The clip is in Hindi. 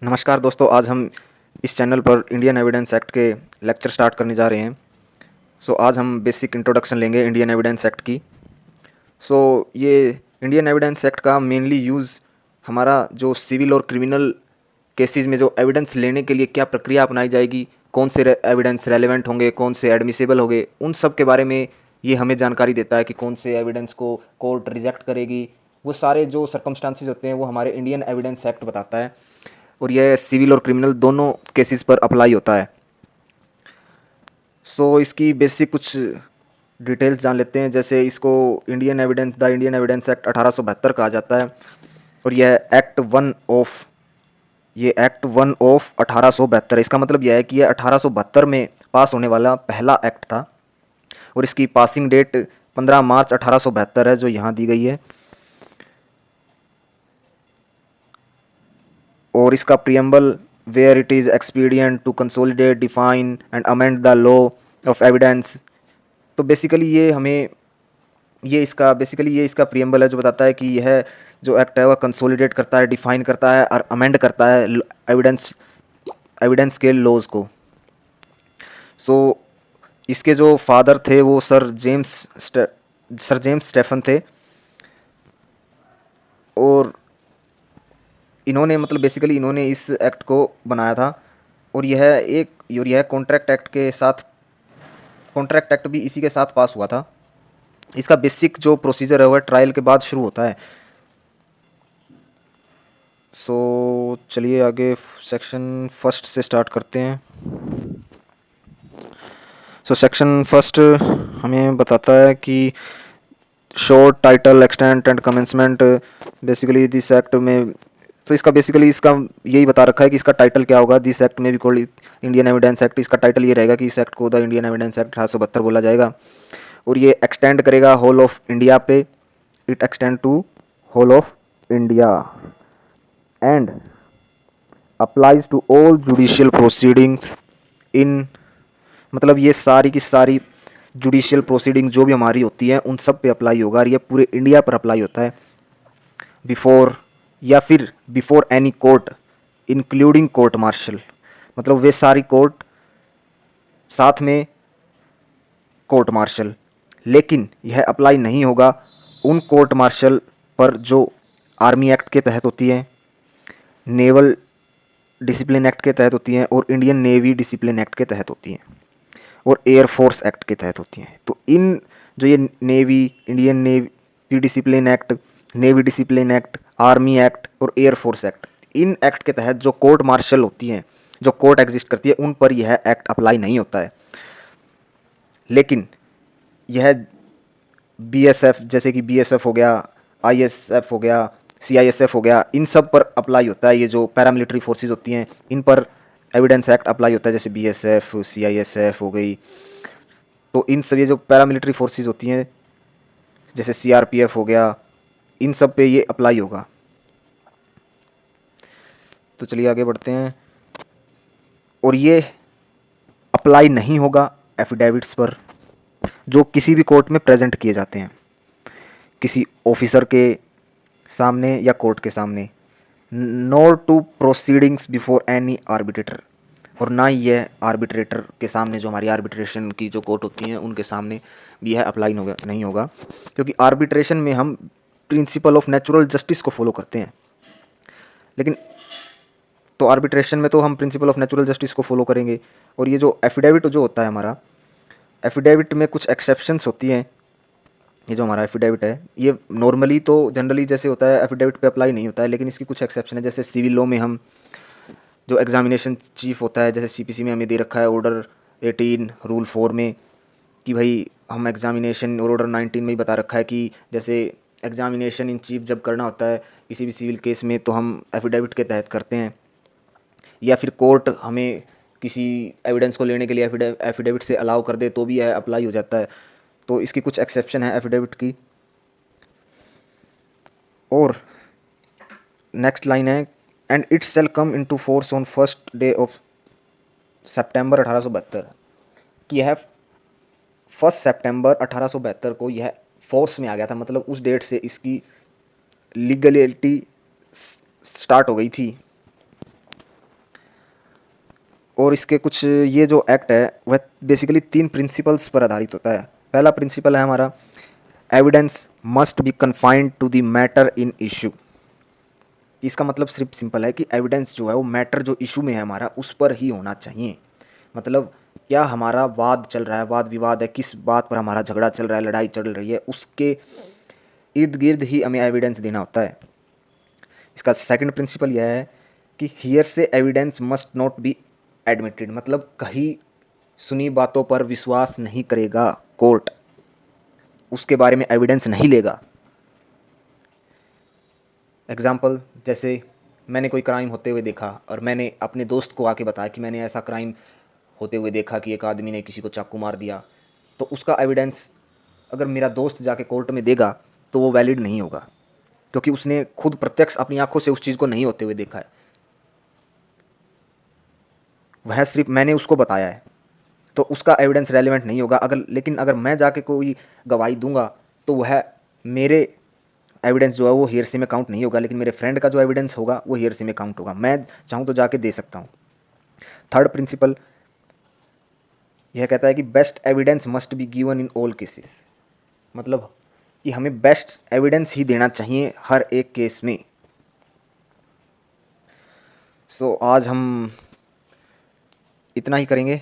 नमस्कार दोस्तों, आज हम इस चैनल पर इंडियन एविडेंस एक्ट के लेक्चर स्टार्ट करने जा रहे हैं। आज हम बेसिक इंट्रोडक्शन लेंगे इंडियन एविडेंस एक्ट की। ये इंडियन एविडेंस एक्ट का मेनली यूज़ हमारा जो सिविल और क्रिमिनल केसेस में जो एविडेंस लेने के लिए क्या प्रक्रिया अपनाई जाएगी, कौन से एविडेंस रेलेवेंट होंगे, कौन से एडमिसिबल होंगे, उन सब के बारे में ये हमें जानकारी देता है कि कौन से एविडेंस को कोर्ट रिजेक्ट करेगी। वो सारे जो सर्कमस्टांसिस होते हैं वो हमारे इंडियन एविडेंस एक्ट बताता है और यह सिविल और क्रिमिनल दोनों केसेस पर अप्लाई होता है। इसकी बेसिक कुछ डिटेल्स जान लेते हैं। जैसे इसको द इंडियन एविडेंस एक्ट 1872 कहा जाता है और यह एक्ट वन ऑफ 1872 है। इसका मतलब यह है कि यह 1872 में पास होने वाला पहला एक्ट था और इसकी पासिंग डेट 15 मार्च 1872 है, जो यहाँ दी गई है। और इसका preamble where it is expedient to consolidate, define and amend the law of evidence. तो बेसिकली ये इसका प्रियम्बल है, जो बताता है कि यह जो एक्ट है वह कंसोलिडेट करता है, डिफाइन करता है और अमेंड करता है एविडेंस के लॉज को। इसके जो फादर थे वो सर जेम्स स्टेफन थे और इन्होंने इस एक्ट को बनाया था। और यह कॉन्ट्रैक्ट एक्ट भी इसी के साथ पास हुआ था। इसका बेसिक जो प्रोसीजर है वह ट्रायल के बाद शुरू होता है। चलिए आगे सेक्शन फर्स्ट से स्टार्ट करते हैं। सेक्शन फर्स्ट हमें बताता है कि short title extent and commencement basically this act में। इसका यही बता रखा है कि इसका टाइटल क्या होगा। दिस एक्ट में भी कॉल्ड इंडियन एविडेंस एक्ट। इसका टाइटल ये रहेगा कि इस एक्ट को द इंडियन एविडेंस एक्ट 1872 बोला जाएगा और ये एक्सटेंड करेगा होल ऑफ इंडिया पे। It extend to whole of India and applies to all judicial proceedings in, मतलब ये सारी की सारी जुडिशियल प्रोसीडिंग जो भी हमारी होती है उन सब पे अप्लाई होगा और ये पूरे इंडिया पर अप्लाई होता है। Before any court including court martial, मतलब वे सारी कोर्ट साथ में कोर्ट मार्शल। लेकिन यह अप्लाई नहीं होगा उन कोर्ट मार्शल पर जो आर्मी एक्ट के तहत होती है, नेवल डिसिप्लिन एक्ट के तहत होती हैं और इंडियन नेवी डिसिप्लिन एक्ट के तहत होती हैं और एयरफोर्स एक्ट के तहत होती हैं। तो इन जो ये Indian navy discipline act, navy discipline act, army act और एयरफोर्स एक्ट, इन एक्ट के तहत जो कोर्ट मार्शल होती हैं, जो कोर्ट एग्जिस्ट करती है, उन पर यह एक्ट अप्लाई नहीं होता है। लेकिन यह बीएसएफ, जैसे कि बीएसएफ हो गया, आईएसएफ हो गया, सीआईएसएफ हो गया, इन सब पर अप्लाई होता है। ये जो पैरामिलिट्री फोर्सेस होती हैं इन पर एविडेंस एक्ट अप्लाई होता है, जैसे बीएसएफ, सीआईएसएफ हो गई। तो इन सब ये जो पैरामिलिट्री फोर्सेस होती हैं जैसे सीआरपीएफ हो गया, इन सब पे ये अप्लाई होगा। तो चलिए आगे बढ़ते हैं। और ये अप्लाई नहीं होगा एफिडेविट्स पर जो किसी भी कोर्ट में प्रेजेंट किए जाते हैं, किसी ऑफिसर के सामने या कोर्ट के सामने। Nor to proceedings before any arbitrator, और ना ही यह आर्बिट्रेटर के सामने, जो हमारी आर्बिट्रेशन की जो कोर्ट होती हैं उनके सामने भी यह अप्लाई नहीं होगा, क्योंकि आर्बिट्रेशन में हम प्रिंसिपल ऑफ नेचुरल जस्टिस को फॉलो करते हैं। लेकिन तो आर्बिट्रेशन में तो हम प्रिंसिपल ऑफ नेचुरल जस्टिस को फॉलो करेंगे। और ये जो एफिडेविट जो होता है हमारा, एफिडेविट में कुछ एक्सेप्शंस होती हैं। ये जो हमारा एफिडेविट है ये नॉर्मली तो जनरली जैसे होता है एफिडेविट पे अप्लाई नहीं होता है, लेकिन इसकी कुछ एक्सेप्शन है। जैसे सिविल लॉ में हम जो एग्जामिनेशन चीफ होता है, जैसे सीपीसी में हमें दे रखा है ऑर्डर 18 रूल 4 में कि भाई हम एग्जामिनेशन, और ऑर्डर 19 में ही बता रखा है कि जैसे एग्जामिनेशन इन चीफ जब करना होता है किसी भी सिविल केस में तो हम एफिडेविट के तहत करते हैं। या फिर कोर्ट हमें किसी एविडेंस को लेने के लिए एफिडेविट से अलाउ कर दे तो भी यह अप्लाई हो जाता है। तो इसकी कुछ एक्सेप्शन है एफिडेविट की। और नेक्स्ट लाइन है, and it shall come into force on first day of सितंबर 1872, कि यह 1 सितंबर 1872 को यह फोर्स में आ गया था। मतलब उस डेट से इसकी लीगलिटी स्टार्ट हो गई थी। और इसके कुछ ये जो एक्ट है वह बेसिकली 3 प्रिंसिपल्स पर आधारित होता है। पहला प्रिंसिपल है हमारा, evidence must be confined to the matter in issue. इसका मतलब सिर्फ सिंपल है कि एविडेंस जो है वो मैटर जो इशू में है हमारा उस पर ही होना चाहिए। मतलब क्या हमारा वाद चल रहा है, वाद विवाद है, किस बात पर हमारा झगड़ा चल रहा है, लड़ाई चल रही है, उसके इर्द गिर्द ही हमें एविडेंस देना होता है। इसका सेकंड प्रिंसिपल यह है कि हियर से evidence must not be admitted. मतलब कहीं सुनी बातों पर विश्वास नहीं करेगा कोर्ट, उसके बारे में एविडेंस नहीं लेगा। एग्जाम्पल, जैसे मैंने कोई क्राइम होते हुए देखा और मैंने अपने दोस्त को आके बताया कि मैंने ऐसा क्राइम होते हुए देखा कि एक आदमी ने किसी को चाकू मार दिया, तो उसका एविडेंस अगर मेरा दोस्त जाके कोर्ट में देगा तो वो वैलिड नहीं होगा, क्योंकि उसने खुद प्रत्यक्ष अपनी आंखों से उस चीज़ को नहीं होते हुए देखा है, वह सिर्फ मैंने उसको बताया है, तो उसका एविडेंस रेलिवेंट नहीं होगा। लेकिन अगर मैं जाके कोई गवाही दूंगा तो वह मेरे एविडेंस जो है वो हेयरसे में काउंट नहीं होगा, लेकिन मेरे फ्रेंड का जो एविडेंस होगा वो हेयरसे में काउंट होगा। मैं चाहूँ तो जाके दे सकता हूँ। थर्ड प्रिंसिपल यह कहता है कि best evidence must be given in all cases. मतलब कि हमें बेस्ट एविडेंस ही देना चाहिए हर एक केस में। सो आज हम इतना ही करेंगे।